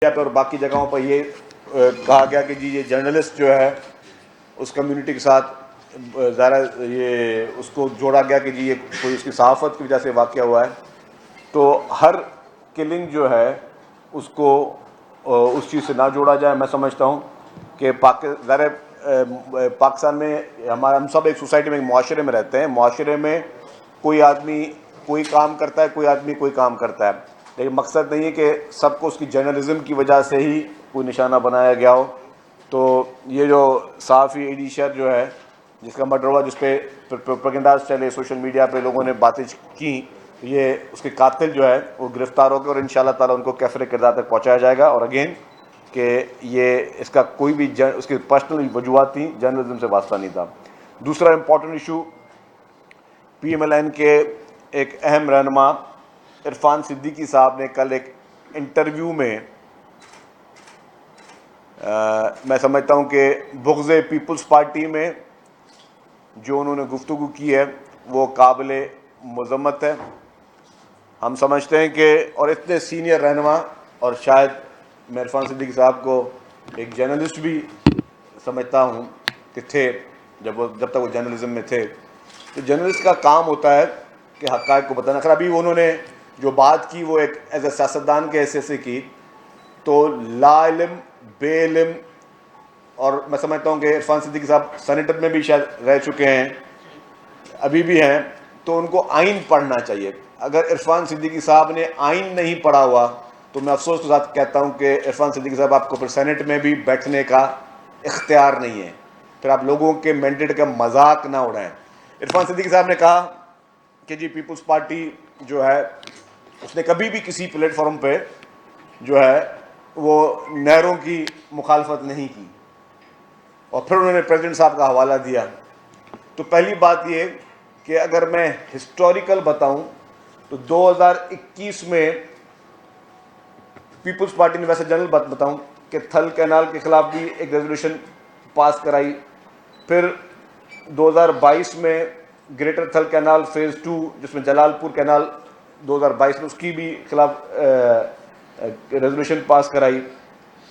पर और बाकी जगहों पर ये कहा गया कि जी ये जर्नलिस्ट जो है उस कम्युनिटी के साथ ज़रा ये उसको जोड़ा गया कि जी ये कोई उसकी सहाफ़त की वजह से वाक़या हुआ है। तो हर किलिंग जो है उसको उस चीज़ से ना जोड़ा जाए। मैं समझता हूँ कि पाकिस्तान में हम सब एक सोसाइटी में, एक मुआशरे में रहते हैं। मुआशरे में कोई आदमी कोई काम करता है, कोई आदमी कोई काम करता है, लेकिन मकसद नहीं है कि सबको उसकी जर्नलिज्म की वजह से ही कोई निशाना बनाया गया हो। तो ये जो सहाफ़ी एडिशर जो है जिसका मर्डर हुआ, जिस पे प्रोपेगेंडास चले सोशल मीडिया पे, लोगों ने बातें की, ये उसके कातिल जो है वो गिरफ़्तार हो गए और इंशाल्लाह ताला उनको कैफ़रे किरदार तक पहुँचाया जाएगा। और अगेन कि ये इसका कोई भी उसकी पर्सनल वजूहत थी, जर्नलिज्म से वास्ता नहीं था। दूसरा इम्पॉर्टेंट इशू, PMLN के एक अहम रहनुमा इरफान सिद्दीकी साहब ने कल एक इंटरव्यू में मैं समझता हूँ कि बुग़्ज़ पीपल्स पार्टी में जो उन्होंने गुफ्तगू की है वो काबिल मज़म्मत है। हम समझते हैं कि और इतने सीनियर रहनुमा, और शायद मैं इरफान सिद्दीकी साहब को एक जर्नलिस्ट भी समझता हूँ कि थे, जब तक वो जर्नलिज्म में थे। तो जर्नलिस्ट का काम होता है कि हक़ाइक़ को बताना। खैर अभी उन्होंने जो बात की वो एक एज ए सियासतदान के हैसियत से की, तो लाइल्म बेइल्म, और मैं समझता हूँ कि इरफान सिद्दीकी साहब सेनेटर में भी शायद रह चुके हैं, अभी भी हैं, तो उनको आइन पढ़ना चाहिए। अगर इरफान सिद्दीकी साहब ने आइन नहीं पढ़ा हुआ तो मैं अफसोस के साथ कहता हूँ कि इरफान सिद्दीकी साहब आपको फिर सेनेट में भी बैठने का इख्तियार नहीं है। फिर आप लोगों के मैंडेट का मजाक ना उड़ाएं। इरफान सिद्दीकी साहब ने कहा कि जी पीपल्स पार्टी जो है उसने कभी भी किसी प्लेटफॉर्म पे जो है वो नहरों की मुखालफत नहीं की, और फिर उन्होंने प्रेसिडेंट साहब का हवाला दिया। तो पहली बात ये कि अगर मैं हिस्टोरिकल बताऊं तो 2021 में पीपल्स पार्टी ने, वैसे जनरल बात बताऊं कि थल कैनाल के खिलाफ भी एक रेजोल्यूशन पास कराई। फिर 2022 में ग्रेटर थल कैनाल फेज़ 2 जिसमें जलालपुर कैनाल 2022 में, उसकी भी खिलाफ रेजोल्यूशन पास कराई।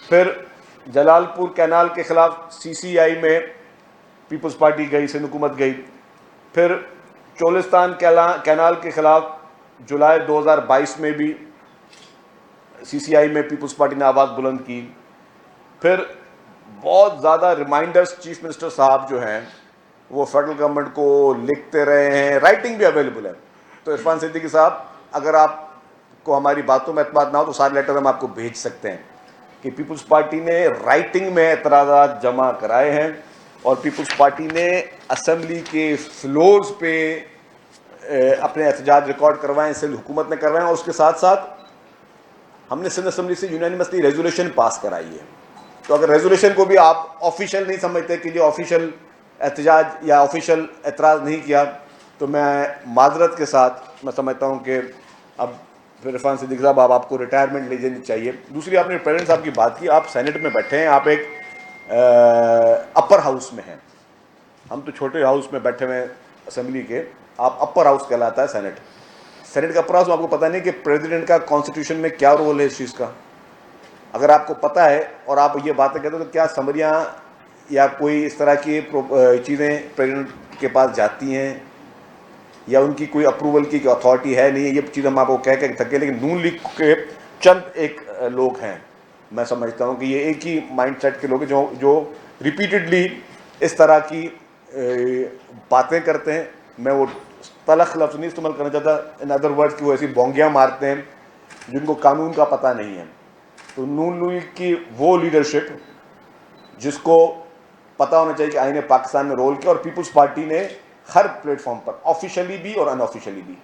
फिर जलालपुर कैनाल के खिलाफ CCI में पीपल्स पार्टी गई, सिंध हुकूमत गई। फिर चोलिस्तान कैनाल के खिलाफ जुलाई 2022 में भी CCI में पीपल्स पार्टी ने आवाज़ बुलंद की। फिर बहुत ज़्यादा रिमाइंडर्स चीफ मिनिस्टर साहब जो हैं वो फेडरल गवर्नमेंट को लिखते रहे हैं, राइटिंग भी अवेलेबल है। तो इरफान सिद्दीकी साहब, अगर आपको हमारी बातों में एतमाद ना हो तो सारे लेटर हम आपको भेज सकते हैं कि पीपल्स पार्टी ने राइटिंग में एतराज़ात जमा कराए हैं, और पीपल्स पार्टी ने असेंबली के फ्लोर्स पे अपने एहतजाज रिकॉर्ड करवाएं, सिंध हुकूमत ने करवाएं, और उसके साथ साथ हमने सिंध असेंबली से यूनानिमसली रेजोल्यूशन पास कराई है। तो अगर रेजोल्यूशन को भी आप ऑफिशियल नहीं समझते कि जो ऑफिशियल एहतजाज या ऑफिशियल एतराज़ नहीं किया, तो मैं माजरत के साथ मैं समझता हूँ कि अब फिर इरफान सिद्दीकी साहब अब आपको रिटायरमेंट ले लेनी चाहिए। दूसरी, आपने प्रेसिडेंट साहब की बात की, आप सेनेट में बैठे हैं, आप एक अपर हाउस में हैं। हम तो छोटे हाउस में बैठे हुए हैं असेंबली के, आप अपर हाउस कहलाता है सेनेट। सेनेट का अपर हाउस में आपको पता नहीं कि प्रेसिडेंट का कॉन्स्टिट्यूशन में क्या रोल है इस चीज़ का। अगर आपको पता है और आप ये बातें कहते हो तो क्या समरियाँ या कोई इस तरह की चीज़ें प्रेसिडेंट के पास जाती हैं, या उनकी कोई अप्रूवल की अथॉरिटी है नहीं है? ये चीज़ हम आपको कह के थके, लेकिन नून लीग के चंद एक लोग हैं, मैं समझता हूँ कि ये एक ही माइंडसेट के लोग हैं जो रिपीटेडली इस तरह की बातें करते हैं। मैं वो तलख लफ्ज़ नहीं इस्तेमाल करना चाहता, इन अदर वर्ड्स की वो ऐसी बोंगियाँ मारते हैं जिनको कानून का पता नहीं है। तो नून लीग की वो लीडरशिप जिसको पता होना चाहिए कि आईने पाकिस्तान में रोल किया, और पीपल्स पार्टी ने हर प्लेटफॉर्म पर ऑफिशियली भी और अनऑफिशियली भी,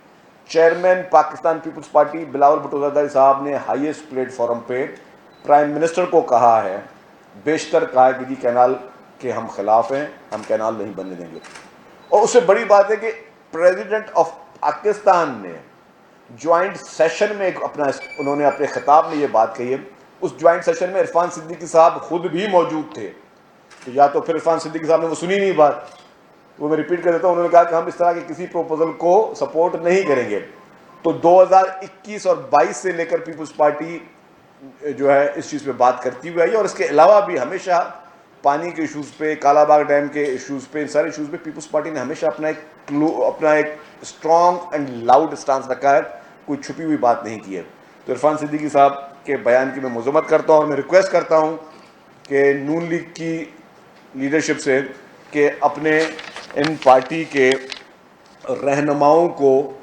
chairman Pakistan Peoples Party Bilawal Bhutto Zardari साहब ने हाईएस्ट प्लेटफॉर्म पे प्राइम मिनिस्टर को कहा है, बेशतर कहा है कि जी कैनाल के हम खिलाफ हैं, हम कैनाल नहीं बनने देंगे। और उससे बड़ी बात है कि प्रेसिडेंट ऑफ पाकिस्तान ने ज्वाइंट सेशन में उन्होंने अपने खिताब में ये बात कही है। उस ज्वाइंट सेशन में इरफान सिद्दीकी साहब खुद भी मौजूद थे। तो या तो फिर इरफान सिद्दीकी साहब ने वो सुनी नहीं बात, वो मैं रिपीट कर देता हूँ। उन्होंने कहा कि हम इस तरह के किसी प्रपोजल को सपोर्ट नहीं करेंगे। तो 2021 और 22 से लेकर पीपल्स पार्टी जो है इस चीज़ पे बात करती हुई आई है। और इसके अलावा भी हमेशा पानी के इशूज़ पे, कालाबाग डैम के इशूज़ पे, इन सारे इशूज़ पे पीपल्स पार्टी ने हमेशा अपना एक स्ट्रॉन्ग एंड लाउड स्टांस रखा है, कोई छुपी हुई बात नहीं की है। तो इरफान सिद्दीकी साहब के बयान की मैं मजम्मत करता हूँ और मैं रिक्वेस्ट करता हूँ कि नून लीग की लीडरशिप से कि अपने इन पार्टी के रहनुमाओं को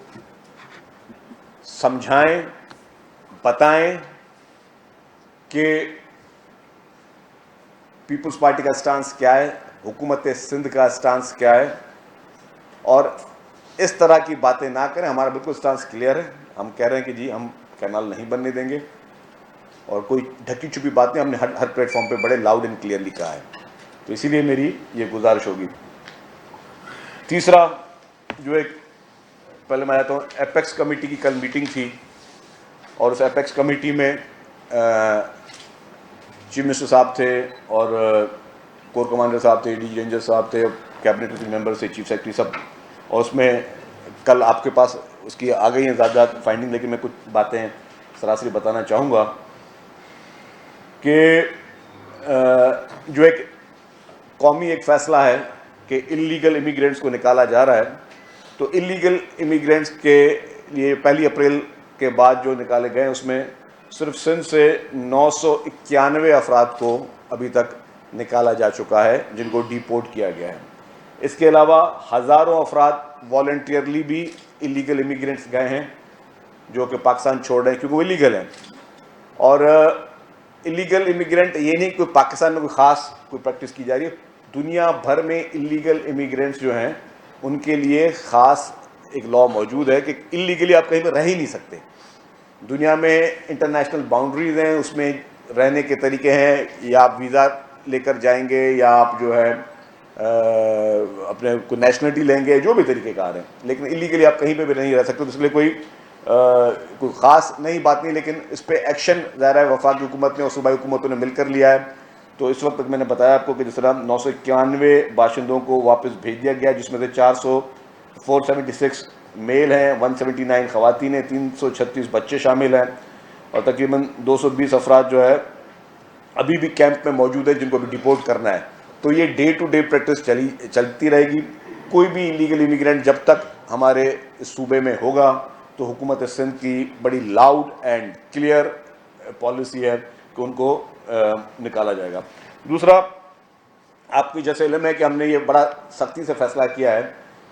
समझाएं, बताएं कि पीपल्स पार्टी का स्टांस क्या है, हुकूमत सिंध का स्टांस क्या है, और इस तरह की बातें ना करें। हमारा बिल्कुल स्टांस क्लियर है, हम कह रहे हैं कि जी हम कैनाल नहीं बनने देंगे और कोई ढकी छुपी बात नहीं, हमने हर प्लेटफॉर्म पे बड़े लाउड एंड क्लियरली कहा है। तो इसीलिए मेरी ये गुजारिश होगी। तीसरा जो एक पहले मैं आता हूँ, एपेक्स कमेटी की कल मीटिंग थी और उस एपेक्स कमेटी में चीफ मिनिस्टर साहब थे और कोर कमांडर साहब थे, डी रेंजर साहब थे, कैबिनेट मेंबर थे, चीफ सेक्रेटरी सब। और उसमें कल आपके पास उसकी आ गई हैं ज़्यादा फाइंडिंग, लेकिन मैं कुछ बातें सरासरी बताना चाहूँगा कि जो एक कौमी एक फ़ैसला है कि इलीगल इमिग्रेंट्स को निकाला जा रहा है। तो इलीगल इमिग्रेंट्स के लिए 1 अप्रैल के बाद जो निकाले गए उसमें सिर्फ सिंध से 991 अफराद को अभी तक निकाला जा चुका है, जिनको डिपोर्ट किया गया है। इसके अलावा हज़ारों अफराद वॉलंटियरली भी इलीगल इमिग्रेंट्स गए हैं जो कि पाकिस्तान छोड़ रहे हैं क्योंकि वो इलीगल हैं। और इलीगल इमिग्रेंट ये नहीं कि पाकिस्तान में कोई ख़ास कोई प्रैक्टिस की जा रही है, दुनिया भर में इलीगल इमिग्रेंट्स जो हैं उनके लिए ख़ास एक लॉ मौजूद है कि इलीगली आप कहीं पर रह ही नहीं सकते। दुनिया में इंटरनेशनल बाउंड्रीज़ हैं, उसमें रहने के तरीके हैं, या आप वीज़ा लेकर जाएंगे या आप जो है अपने को नेशनलिटी लेंगे, जो भी तरीक़ेकार हैं, लेकिन इलीगली आप कहीं पे भी नहीं रह सकते। तो इसलिए कोई ख़ास नई बात नहीं, लेकिन इस पर एक्शन ज़ाहिर है वफाकी हुकूमत ने और सूबाई हुकूमतों ने मिलकर लिया है। तो इस वक्त तक मैंने बताया आपको कि जिस तरह 991 बाशिंदों को वापस भेज दिया गया, जिसमें से 476 मेल हैं, 179 ख़वातीन हैं, 336 बच्चे शामिल हैं और तकरीबन 220 अफराद जो है अभी भी कैंप में मौजूद है जिनको अभी डिपोर्ट करना है। तो ये डे टू डे प्रैक्टिस चलती रहेगी। कोई भी इलीगल इमिग्रेंट जब तक हमारे इस सूबे में होगा तो हुकूमत सिंध की बड़ी लाउड एंड क्लियर पॉलिसी है कि उनको निकाला जाएगा। दूसरा, आपकी जैसे इल्म है कि हमने ये बड़ा सख्ती से फैसला किया है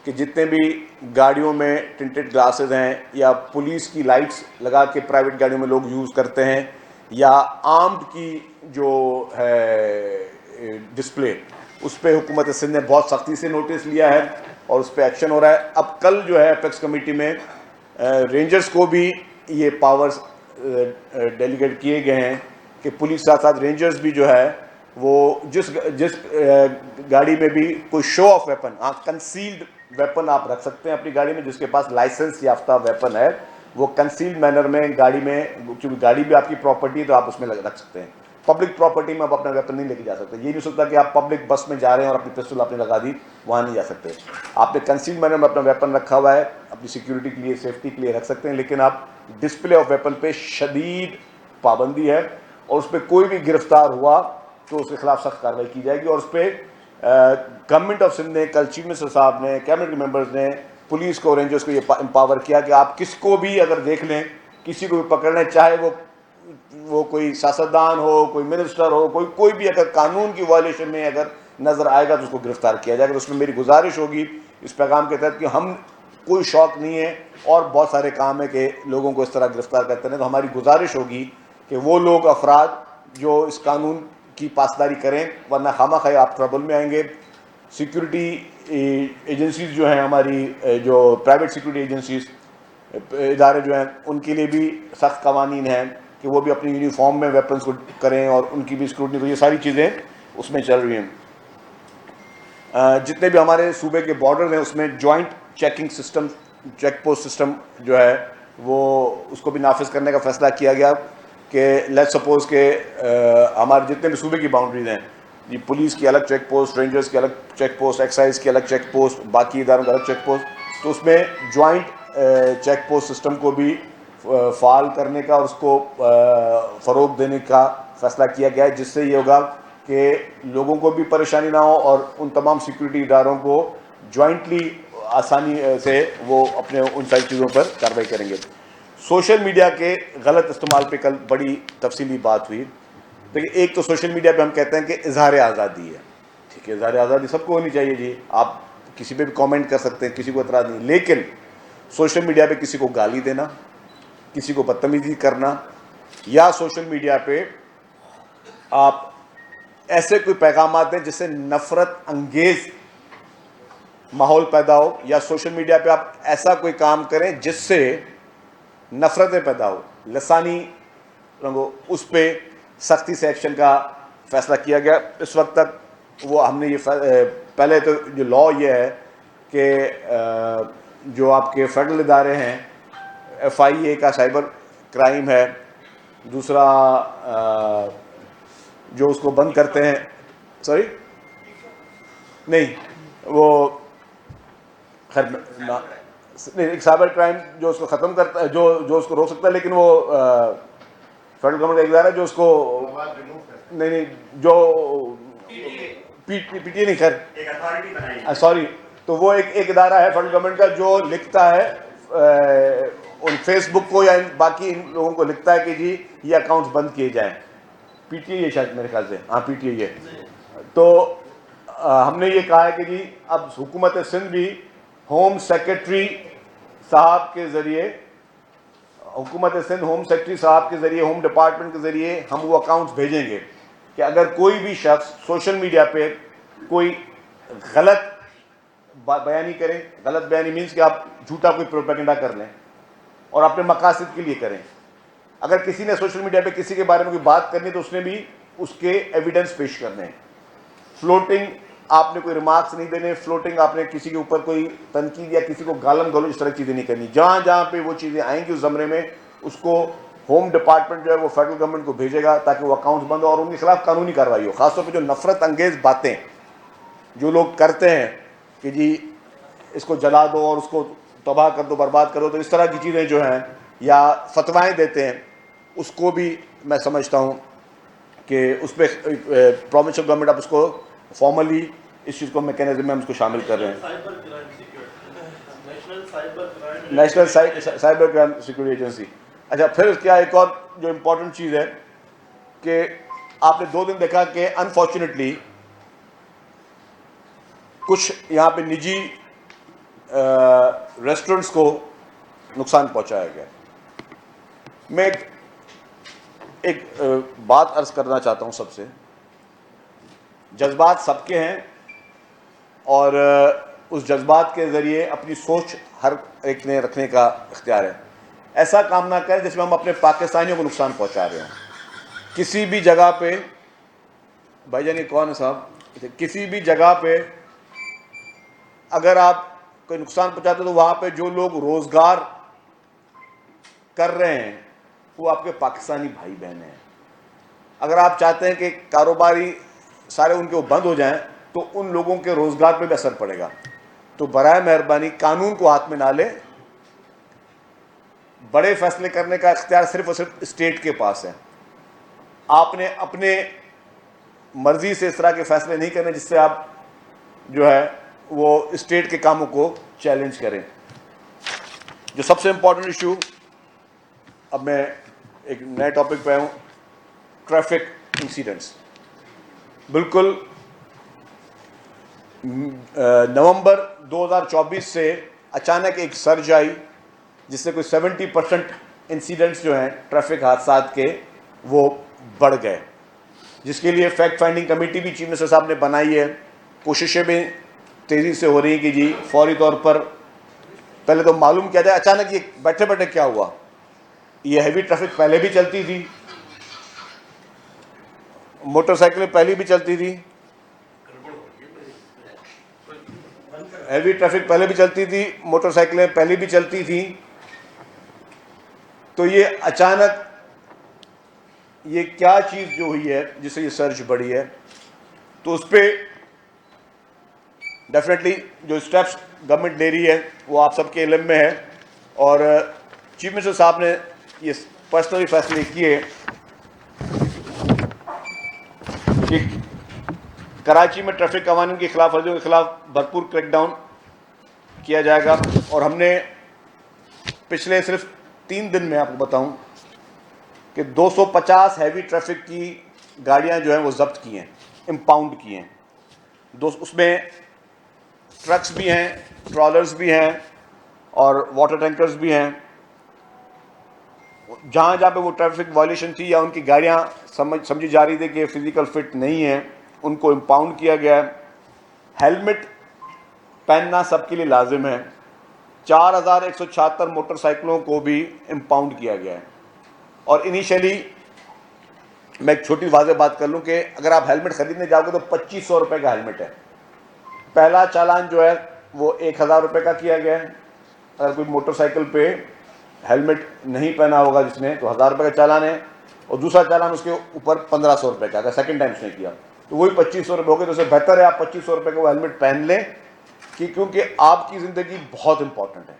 कि जितने भी गाड़ियों में टिंटेड ग्लासेस हैं या पुलिस की लाइट्स लगा के प्राइवेट गाड़ियों में लोग यूज़ करते हैं या आर्म्ड की जो है डिस्प्ले, उस पर हुकूमत सिंध ने बहुत सख्ती से नोटिस लिया है और उस पर एक्शन हो रहा है। अब कल जो है एपेक्स कमेटी में रेंजर्स को भी ये पावर्स डेलीगेट किए गए हैं कि पुलिस साथ साथ रेंजर्स भी जो है वो जिस गाड़ी में भी कोई शो ऑफ वेपन, हाँ कंसील्ड वेपन आप रख सकते हैं अपनी गाड़ी में, जिसके पास लाइसेंस याफ्ता वेपन है वो कंसील्ड मैनर में गाड़ी में, क्योंकि गाड़ी भी आपकी प्रॉपर्टी है तो आप उसमें रख सकते हैं। पब्लिक प्रॉपर्टी में आप अपना वेपन नहीं लेके जा सकते। ये नहीं हो सकता कि आप पब्लिक बस में जा रहे हैं और अपनी पिस्टल आपने लगा दी, वहाँ नहीं जा सकते। आपने कंसील्ड मैनर में अपना वेपन रखा हुआ है, अपनी सिक्योरिटी के लिए, सेफ्टी के लिए रख सकते हैं, लेकिन आप डिस्प्ले ऑफ वेपन पे शदीद पाबंदी है और उस पर कोई भी गिरफ्तार हुआ तो उसके खिलाफ सख्त कार्रवाई की जाएगी। और उस पर गवर्नमेंट ऑफ सिंध ने, कल चीफ मिनिस्टर साहब ने, कैबिनेट मेंबर्स ने पुलिस को, रेंजर्स को ये एम्पावर किया कि आप किसको भी अगर देख लें, किसी को भी पकड़ लें, चाहे वो कोई सियासतदान हो, कोई मिनिस्टर हो, कोई भी अगर कानून की वायलेशन में अगर नज़र आएगा तो उसको गिरफ्तार किया जाएगा। तो उसमें मेरी गुजारिश होगी इस पैगाम के तहत कि हम कोई शौक़ नहीं है और बहुत सारे काम है कि लोगों को इस तरह गिरफ्तार करते हैं, तो हमारी गुजारिश होगी कि वो लोग अफराद जो इस कानून की पासदारी करें, वरना खामखा आप ट्रबल में आएंगे। सिक्योरिटी एजेंसीज जो हैं हमारी, जो प्राइवेट सिक्योरिटी एजेंसीज इदारे जो हैं, उनके लिए भी सख्त कवानीन हैं कि वो भी अपनी यूनिफॉर्म में वेपन्स को करें और उनकी भी स्क्रूटनी। तो ये सारी चीज़ें उसमें चल रही हैं। जितने भी हमारे सूबे के बॉर्डर हैं उसमें joint checking system, check post system जो है वो उसको भी नाफिज करने का फैसला किया गया कि लेट्स सपोज के हमारे जितने भी सूबे की बाउंड्रीज हैं, ये पुलिस की अलग चेक पोस्ट, रेंजर्स की अलग चेक पोस्ट, एक्साइज की अलग चेक पोस्ट, बाकी इदारों का अलग चेक पोस्ट, तो उसमें जॉइंट चेक पोस्ट सिस्टम को भी फ़ाल करने का और उसको फ़रोग़ देने का फ़ैसला किया गया है, जिससे ये होगा कि लोगों को भी परेशानी ना हो और उन तमाम सिक्योरिटी इदारों को जॉइंटली आसानी से वो अपने उन सारी चीज़ों पर कार्रवाई करेंगे। सोशल मीडिया के गलत इस्तेमाल पे कल बड़ी तफसीली बात हुई। देखिए, एक तो सोशल मीडिया पे हम कहते हैं कि इज़हार आज़ादी है, ठीक है, इज़हार आज़ादी सबको होनी चाहिए जी, आप किसी पे भी कमेंट कर सकते हैं, किसी को एतराज़ नहीं, लेकिन सोशल मीडिया पे किसी को गाली देना, किसी को बदतमीजी करना, या सोशल मीडिया पे आप ऐसे कोई पैगाम दें जिससे नफ़रत अंगेज़ माहौल पैदा हो, या सोशल मीडिया पे आप ऐसा कोई काम करें जिससे नफ़रतें पैदा हो, लसानी रंगो, उस पर सख्ती से एक्शन का फ़ैसला किया गया। इस वक्त तक वो हमने ये पहले तो जो लॉ ये है कि जो आपके फेडरल इदारे हैं, FIA का साइबर क्राइम है, दूसरा जो उसको बंद करते हैं, सॉरी नहीं, वो खैर नहीं, एक साइबर क्राइम जो उसको ख़त्म करता है, जो उसको रोक सकता है, लेकिन वो फेडरल गवर्नमेंट का इदारा है जो उसको नहीं, जो PTA नहीं, खैर एक अथॉरिटी बनाई, सॉरी, तो वो एक इदारा है फेडरल गवर्नमेंट का जो लिखता है उन फेसबुक को या बाकी इन लोगों को लिखता है कि जी ये अकाउंट्स बंद किए जाएं। PTA ये शायद मेरे ख्याल से, हाँ PTA ये। तो हमने ये कहा है कि जी अब हुकूमत सिंध भी होम सेक्रेटरी साहब के ज़रिए, हुकूमत सिंध होम सेक्रेटरी साहब के ज़रिए, होम डिपार्टमेंट के ज़रिए हम वो अकाउंट्स भेजेंगे कि अगर कोई भी शख्स सोशल मीडिया पे कोई गलत बयानी करें, गलत बयानी मीन्स कि आप झूठा कोई प्रोपेगेंडा कर लें और अपने मकासद के लिए करें, अगर किसी ने सोशल मीडिया पे किसी के बारे में कोई बात करनी तो उसने भी उसके एविडेंस पेश करने हैं। फ्लोटिंग आपने कोई रिमार्क्स नहीं देने, फ्लोटिंग आपने किसी के ऊपर कोई तनकीद या किसी को गालम गलोच इस तरह चीज़ें नहीं करनी। जहाँ जहाँ पे वो चीज़ें आएंगी उस ज़मरे में उसको होम डिपार्टमेंट जो है वो फेडरल गवर्नमेंट को भेजेगा ताकि वो अकाउंट्स बंद हो और उनके खिलाफ कानूनी कार्रवाई हो। ख़ासतौर पर जो नफ़रत अंगेज़ बातें जो लोग करते हैं कि जी इसको जला दो और उसको तबाह कर दो, बर्बाद करो, तो इस तरह की चीज़ें जो हैं या फतवाएँ देते हैं, उसको भी मैं समझता हूँ कि उस पर प्रोविंशियल गवर्नमेंट अब उसको फॉर्मली इस चीज़ को मैकेनिज्म में हम उसको शामिल कर रहे हैं। National cyber crime security agency. अच्छा, फिर क्या एक और जो इम्पोर्टेंट चीज़ है कि आपने 2 दिन देखा कि अनफॉर्चुनेटली कुछ यहाँ पे निजी रेस्टोरेंट्स को नुकसान पहुँचाया गया। मैं एक बात अर्ज़ करना चाहता हूँ सबसे, जज्बात सबके हैं और उस जज्बात के ज़रिए अपनी सोच हर एक ने रखने का इख्तियार है। ऐसा काम ना करें जिसमें हम अपने पाकिस्तानियों को नुकसान पहुंचा रहे हैं। किसी भी जगह पे, भाईजान ये कौन है साहब, किसी भी जगह पे अगर आप कोई नुकसान पहुंचाते तो वहाँ पे जो लोग रोज़गार कर रहे हैं वो आपके पाकिस्तानी भाई बहन हैं। अगर आप चाहते हैं कि कारोबारी सारे उनके वो बंद हो जाएं तो उन लोगों के रोज़गार पे भी असर पड़ेगा। तो बराए मेहरबानी कानून को हाथ में ना ले, बड़े फैसले करने का इख्तियार सिर्फ और सिर्फ स्टेट के पास है। आपने अपने मर्जी से इस तरह के फैसले नहीं करने जिससे आप जो है वो स्टेट के कामों को चैलेंज करें। जो सबसे इम्पोर्टेंट इशू, अब मैं एक नए टॉपिक पे हूँ, ट्रैफिक इंसिडेंट्स। बिल्कुल नवंबर 2024 से अचानक एक सर्ज आई जिससे कोई 70% इंसिडेंट्स जो हैं ट्रैफिक हादसा के वो बढ़ गए, जिसके लिए फैक्ट फाइंडिंग कमेटी भी चीफ मिनिस्टर साहब ने बनाई है। कोशिशें भी तेज़ी से हो रही हैं कि जी फौरी तौर पर पहले तो मालूम किया जाए अचानक ये बैठे बैठे क्या हुआ। ये हैवी ट्रैफिक पहले भी चलती थी, मोटरसाइकिलें पहले भी चलती थी, हैवी ट्रैफिक पहले भी चलती थी, मोटरसाइकिलें पहले भी चलती थी, तो ये अचानक ये क्या चीज़ जो हुई है जिससे ये सर्ज बढ़ी है। तो उस पर डेफिनेटली जो स्टेप्स गवर्नमेंट ले रही है वो आप सबके इल्म में है और चीफ मिनिस्टर साहब ने ये पर्सनली फैसले किए कि कराची में ट्रैफिक कवानीन की खिलाफ वर्जियों के खिलाफ भरपूर क्रैकडाउन किया जाएगा। और हमने पिछले सिर्फ 3 दिन में आपको बताऊं कि 250 हैवी ट्रैफिक की गाड़ियां जो हैं वो जब्त की हैं, इम्पाउंड की हैं। उसमें ट्रक्स भी हैं, ट्रॉलर्स भी हैं और वाटर टैंकर्स भी हैं। जहाँ जहाँ पे वो ट्रैफिक वायलेशन थी या उनकी गाड़ियाँ समझी जा रही थी कि फिजिकल फिट नहीं है, उनको इम्पाउंड किया गया है। हेलमेट पहनना सबके लिए लाजिम है। 4176 मोटरसाइकिलों को भी इम्पाउंड किया गया है। और इनिशियली मैं एक छोटी वाज़ेह बात कर लूँ कि अगर आप हेलमेट ख़रीदने जाओगे तो 2500 रुपये का हेलमेट है। पहला चालान जो है वो 1000 रुपये का किया गया है। अगर कोई मोटरसाइकिल पे हेलमेट नहीं पहना होगा जिसने, तो 1000 रुपये का चालान है। और दूसरा चालान उसके ऊपर 1500 रुपये का, अगर सेकंड टाइम उसने किया तो वही 2500 रुपये हो गए। तो उससे बेहतर है आप 2500 रुपये का वो हेलमेट पहन लें, क्योंकि आपकी ज़िंदगी बहुत इंपॉर्टेंट है।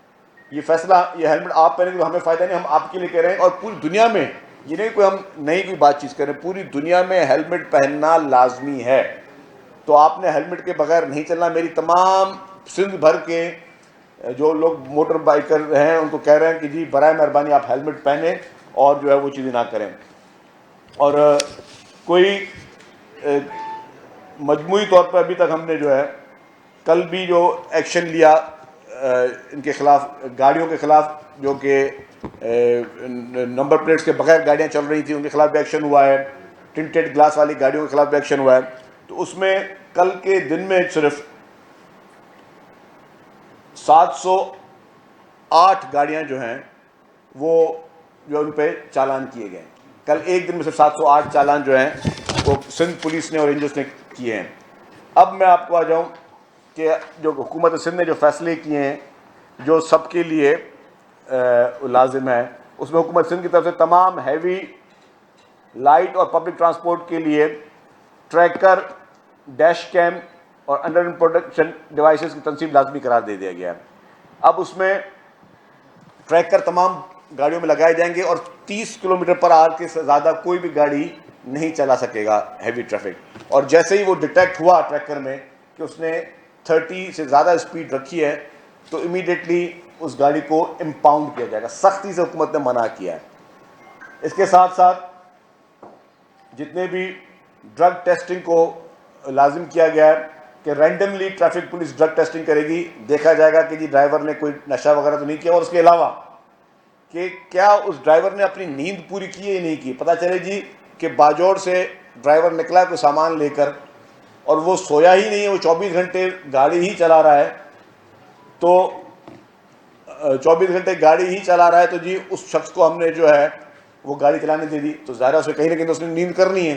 ये फैसला, ये हेलमेट आप पहनेंगे तो हमें फ़ायदा नहीं, हम आपके लिए कह रहे हैं। और पूरी दुनिया में ये नहीं कोई हम नई कोई बातचीत करें, पूरी दुनिया में हेलमेट पहनना लाजमी है। तो आपने हेलमेट के बगैर नहीं चलना। मेरी तमाम सिंध भर के जो लोग मोटर बाइकर हैं उनको कह रहे हैं कि जी बराए मेहरबानी आप हेलमेट पहने और जो है वो चीज़ें ना करें। और कोई मजमूई तौर पर अभी तक हमने जो है कल भी जो एक्शन लिया इनके खिलाफ, गाड़ियों के खिलाफ जो कि नंबर प्लेट्स के बगैर गाड़ियां चल रही थी, उनके खिलाफ भी एक्शन हुआ है। टिंटेड ग्लास वाली गाड़ियों के खिलाफ भी एक्शन हुआ है। तो उसमें कल के दिन में सिर्फ 708 गाड़ियां जो हैं वो जो उन पर चालान किए गए। कल एक दिन में सिर्फ 708 चालान जो हैं वो सिंध पुलिस ने और रेंजर्स ने किए हैं। अब मैं आपको आ जाऊं कि जो हुकूमत सिंध ने जो फैसले किए हैं जो सबके लिए लाजिम है, उसमें हुकूमत सिंध की तरफ से तमाम हैवी लाइट और पब्लिक ट्रांसपोर्ट के लिए ट्रैकर, डैश कैम और अंडर इन प्रोडक्शन डिवाइसेस की तनसीब लाजमी करार दे दिया गया है। अब उसमें ट्रैकर तमाम गाड़ियों में लगाए जाएंगे और 30 किलोमीटर पर आवर के ज़्यादा कोई भी गाड़ी नहीं चला सकेगा हैवी ट्रैफिक। और जैसे ही वो डिटेक्ट हुआ ट्रैकर में कि उसने 30 से ज़्यादा स्पीड रखी है तो इमीडिएटली उस गाड़ी को इम्पाउंड किया जाएगा। सख्ती से हुकूमत ने मना किया है। इसके साथ साथ जितने भी ड्रग टेस्टिंग को लाजिम किया गया है कि randomly traffic police drug testing करेगी, देखा जाएगा कि जी ड्राइवर ने कोई नशा वगैरह तो नहीं किया, और उसके अलावा कि क्या उस ड्राइवर ने अपनी नींद पूरी की है या नहीं की। पता चले जी कि बाजोड़ से ड्राइवर निकला कोई सामान लेकर और वो सोया ही नहीं है, वो 24 घंटे गाड़ी ही चला रहा है, तो 24 घंटे गाड़ी ही चला रहा है, तो जी उस शख्स को हमने जो है वो गाड़ी चलाने दे दी, तो ज़ाहिर है उसे कहीं ना कहीं तो उसने नींद करनी है।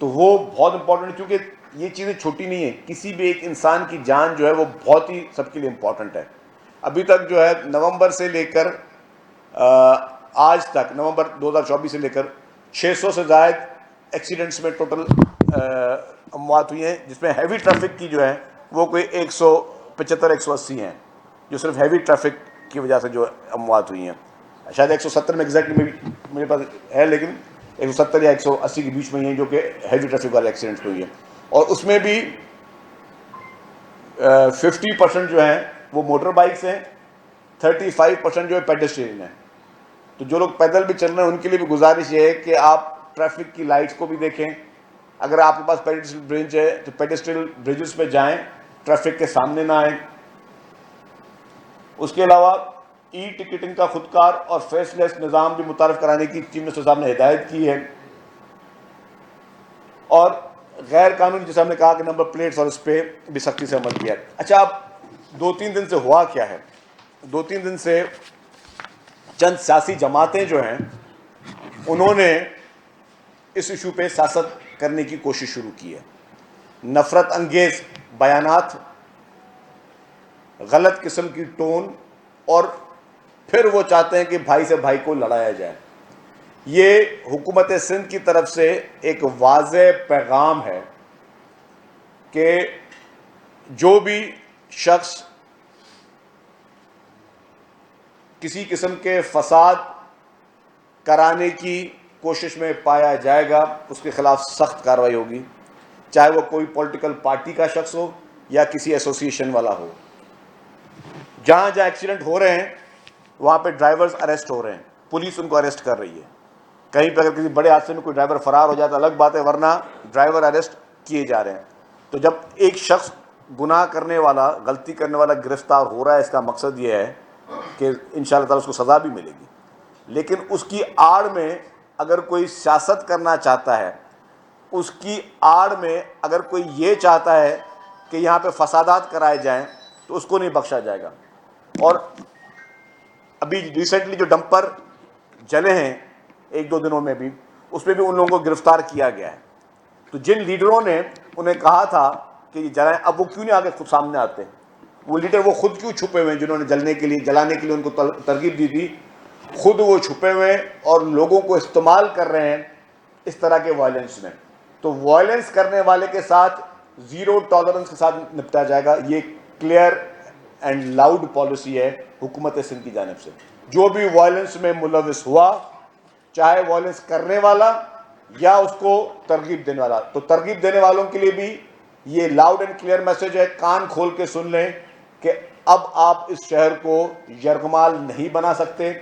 तो वो बहुत इंपॉर्टेंट है, क्योंकि ये चीज़ें छोटी नहीं है। किसी भी एक इंसान की जान जो है वो बहुत ही सबके लिए इम्पॉर्टेंट है। अभी तक जो है नवंबर से लेकर आज तक, नवंबर 2024 से लेकर 600 से ज़ायद एक्सीडेंट्स में टोटल अमवात हुई हैं, जिसमें हैवी ट्रैफिक की जो है वो कोई 175-180 हैं, जो सिर्फ हैवी ट्रैफिक की वजह से जो अमवात हुई हैं। शायद 170 में एग्जैक्टली मेरे पास है, लेकिन 170 या 180 के बीच में ही है जो कि हैवी ट्रैफिक वाले एक्सीडेंट्स हुई है। और उसमें भी 50% जो हैं वो मोटर बाइक्स हैं, 35% जो है पेडेस्ट्रियन है। तो जो लोग पैदल भी चल रहे हैं उनके लिए भी गुजारिश ये है कि आप ट्रैफिक की लाइट्स को भी देखें। अगर आपके पास पेडेस्ट्रियल ब्रिज है तो पेडेस्ट्रियल ब्रिजेस पे जाएं, ट्रैफिक के सामने ना आए। उसके अलावा ई टिकटिंग का खुदकार और फेसलेस निज़ाम भी मुतारफ़ कराने की चीफ मिनिस्टर साहब ने हिदायत की है। और गैर कानूनी, जैसे हमने कहा कि नंबर प्लेट्स और इस पर भी सख्ती से अमल किया है। अच्छा, अब 2-3 दिन से हुआ क्या है? 2-3 दिन से चंद सियासी जमातें जो हैं उन्होंने इस इशू पे सियासत करने की कोशिश शुरू की है। नफरत अंगेज बयानात, गलत किस्म की टोन, और फिर वो चाहते हैं कि भाई से भाई को लड़ाया जाए। ये हुकूमत सिंध की तरफ से एक वाज़े पैगाम है कि जो भी शख्स किसी किस्म के फसाद कराने की कोशिश में पाया जाएगा उसके खिलाफ सख्त कार्रवाई होगी, चाहे वो कोई पॉलिटिकल पार्टी का शख्स हो या किसी एसोसिएशन वाला हो। जहाँ जहाँ एक्सीडेंट हो रहे हैं वहाँ पे ड्राइवर्स अरेस्ट हो रहे हैं, पुलिस उनको अरेस्ट कर रही है। कहीं पर अगर किसी बड़े हादसे में कोई ड्राइवर फरार हो जाता अलग बात है, वरना ड्राइवर अरेस्ट किए जा रहे हैं। तो जब एक शख्स गुनाह करने वाला, गलती करने वाला गिरफ्तार हो रहा है, इसका मकसद ये है कि इंशाअल्लाह ताला उसको सज़ा भी मिलेगी। लेकिन उसकी आड़ में अगर कोई सियासत करना चाहता है, उसकी आड़ में अगर कोई ये चाहता है कि यहाँ पे फसादात कराए जाएं, तो उसको नहीं बख्शा जाएगा। और अभी रिसेंटली जो डंपर जले हैं 1-2 दिनों में भी, उसमें भी उन लोगों को गिरफ्तार किया गया है। तो जिन लीडरों ने उन्हें कहा था कि ये जलाएं, अब वो क्यों नहीं आगे खुद सामने आते? वो लीडर वो खुद क्यों छुपे हुए हैं? जिन्होंने जलाने के लिए उनको तरगीब दी थी, खुद वो छुपे हुए हैं और लोगों को इस्तेमाल कर रहे हैं इस तरह के वायलेंस में। तो वायलेंस करने वाले के साथ ज़ीरो टॉलरेंस के साथ निपटा जाएगा। ये क्लियर एंड लाउड पॉलिसी है हुकूमत सिंध की जानिब से। जो भी वायलेंस में मुलविस हुआ, चाहे वायलेंस करने वाला या उसको तरगीब देने वाला, तो तरगीब देने वालों के लिए भी ये लाउड एंड क्लियर मैसेज है, कान खोल के सुन लें कि अब आप इस शहर को यरगमाल नहीं बना सकते।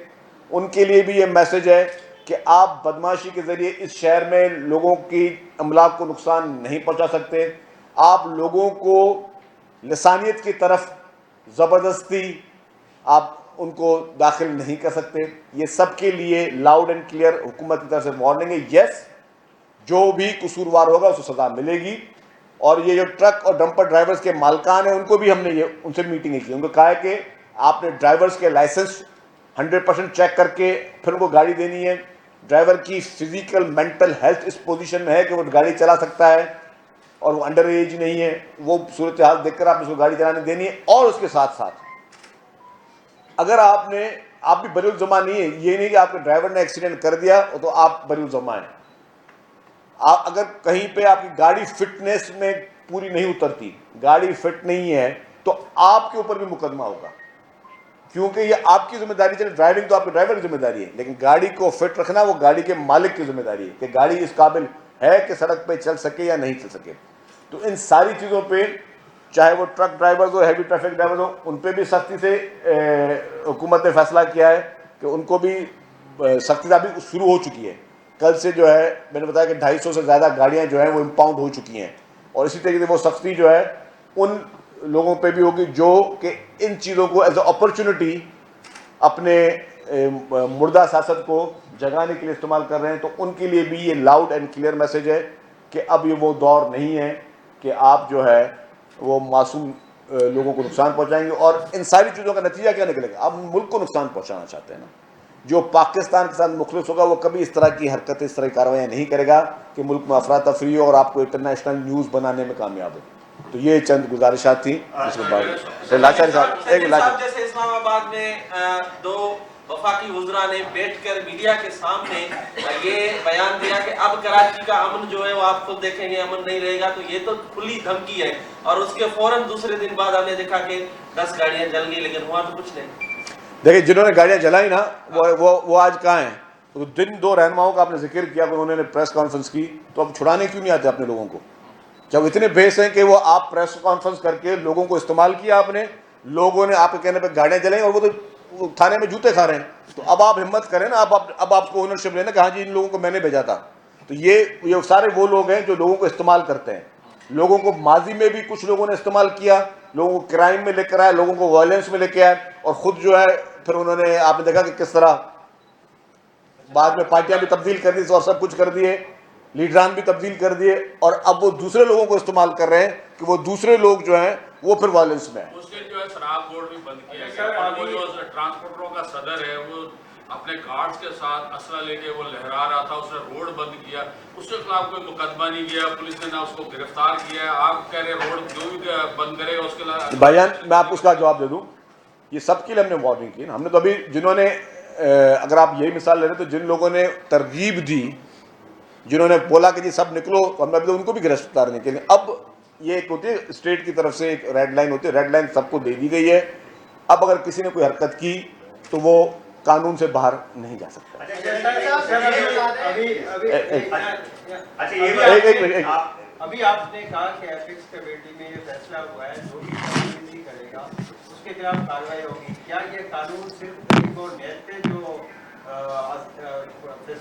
उनके लिए भी ये मैसेज है कि आप बदमाशी के ज़रिए इस शहर में लोगों की अमलाक को नुकसान नहीं पहुंचा सकते। आप लोगों को लसानियत की तरफ ज़बरदस्ती आप उनको दाखिल नहीं कर सकते। ये सब के लिए लाउड एंड क्लियर हुकूमत की तरफ से वार्निंग है। यस, जो भी कसूरवार होगा उसको सज़ा मिलेगी। और ये जो ट्रक और डंपर ड्राइवर्स के मालकान हैं, उनको भी हमने ये उनसे मीटिंग की, उनको कहा है कि आपने ड्राइवर्स के लाइसेंस 100% चेक करके फिर उनको गाड़ी देनी है। ड्राइवर की फिजिकल मेंटल हेल्थ इस पोजीशन में है कि वो गाड़ी चला सकता है और वो अंडर एज नहीं है, वो सूरत हाल देखकर आपने उसको गाड़ी चलाने देनी है। और उसके साथ साथ अगर आप भी बरीउल ज़मा नहीं है, ये नहीं कि आपके ड्राइवर ने एक्सीडेंट कर दिया तो आप बरीउल ज़मा हैं। आप अगर कहीं पे आपकी गाड़ी फिटनेस में पूरी नहीं उतरती, गाड़ी फिट नहीं है, तो आपके ऊपर भी मुकदमा होगा, क्योंकि ये आपकी जिम्मेदारी। चले ड्राइविंग तो आपके ड्राइवर की जिम्मेदारी है, लेकिन गाड़ी को फिट रखना वो गाड़ी के मालिक की जिम्मेदारी है कि गाड़ी इस काबिल है कि सड़क पे चल सके या नहीं चल सके। तो इन सारी चीज़ों पे, चाहे वो ट्रक ड्राइवर्स हो, हैवी ट्रैफिक ड्राइवर्स हो, उन पर भी सख्ती से हुकूमत ने फैसला किया है कि उनको भी सख्ती से अभी शुरू हो चुकी है। कल से जो है मैंने बताया कि 250 से ज़्यादा गाड़ियाँ जो हैं वो इम्पाउंड हो चुकी हैं। और इसी तरीके से वो सख्ती जो है उन लोगों पे भी होगी जो कि इन चीज़ों को एज अ अपॉर्चुनिटी अपने मुर्दा सियासत को जगाने के लिए इस्तेमाल कर रहे हैं। तो उनके लिए भी ये लाउड एंड क्लियर मैसेज है कि अब ये वो दौर नहीं है कि आप जो है वो मासूम लोगों को नुकसान पहुंचाएंगे। और इन सारी चीज़ों का नतीजा क्या निकलेगा? आप मुल्क को नुकसान पहुंचाना चाहते हैं ना। जो पाकिस्तान के साथ मुखलिस होगा वो कभी इस तरह की हरकतें, इस तरह की कार्रवाइयाँ नहीं करेगा कि मुल्क में अफरा तफरी हो और आपको इंटरनेशनल न्यूज़ बनाने में कामयाब हो। तो ये चंद गुजारिशात थी। इसके बाद लाचारी साहब जैसे इस्लामाबाद में दो वफाकी वुज़रा ने बैठकर मीडिया के सामने ये बयान दिया कि अब कराची का अमन जो है वो आप खुद देखेंगे अमन नहीं रहेगा, तो ये तो खुली धमकी है। और उसके फौरन दूसरे दिन बाद हमने देखा कि 10 गाड़ियां जल गई, लेकिन हुआ तो कुछ नहीं। देखिए, जिन्होंने गाड़ियां जलाई ना वो आज कहाँ हैं? तो जिन दो रहनुमाओं का आपने जिक्र किया, उन्होंने प्रेस कॉन्फ्रेंस की, तो अब छुड़ाने क्यों नहीं आते अपने लोगों को? जब इतने बेस हैं कि वो आप प्रेस कॉन्फ्रेंस करके लोगों को इस्तेमाल किया आपने, लोगों ने आपके कहने पर गाड़ियां जलाई और वो तो थाने में जूते खा रहे हैं। तो अब आप हिम्मत करें ना, अब आपको ओनरशिप लेना कि हाँ जी इन लोगों को मैंने भेजा था। तो ये सारे वो लोग हैं जो लोगों को इस्तेमाल करते हैं। लोगों को माजी में भी कुछ लोगों ने इस्तेमाल किया, लोगों को क्राइम में लेकर आए, लोगों को वायलेंस में लेके आए, और खुद जो है फिर उन्होंने, आपने देखा कि किस तरह बाद में पार्टियां भी तब्दील कर दी और सब कुछ कर दिए, लीडरान भी तब्दील कर दिए, और अब वो दूसरे लोगों को इस्तेमाल कर रहे हैं कि वो दूसरे लोग जो हैं वो फिर वायलेंस में है। उसके जो है शराब बोर्ड भी बंद किया गया, और वो जो ट्रांसपोर्टरों का सदर है वो अपने कार्ड्स के साथ असला लेके वो लहरा रहा था, उसने रोड बंद किया, उसके खिलाफ कोई मुकदमा नहीं किया, पुलिस ने ना उसको गिरफ्तार किया। आप कह रहे रोड जो भी बंद करेगा उसके लिए। भाईजान मैं आपको उसका जवाब दे दूं, ये सबके लिए हमने वार्निंग की। हमने तो अभी जिन्होंने, अगर आप यही मिसाल ले रहे तो जिन लोगों ने तरगीब दी, जिन्होंने बोला कि जी सब निकलो, हमने अभी तो उनको भी गिरफ्तार नहीं किया। अब ये एक होती है स्टेट की तरफ से एक रेड लाइन होती है, रेड लाइन सबको दे दी गई है। अब अगर किसी ने कोई हरकत की तो वो कानून से बाहर नहीं जा सकता। अभी आपने कहा कि एथिक्स कमेटी में ये फैसला हुआ है, जो भी कानूनी करेगा उसके खिलाफ कार्रवाई होगी। क्या ये कानून सिर्फ गरीब और नेत पे जो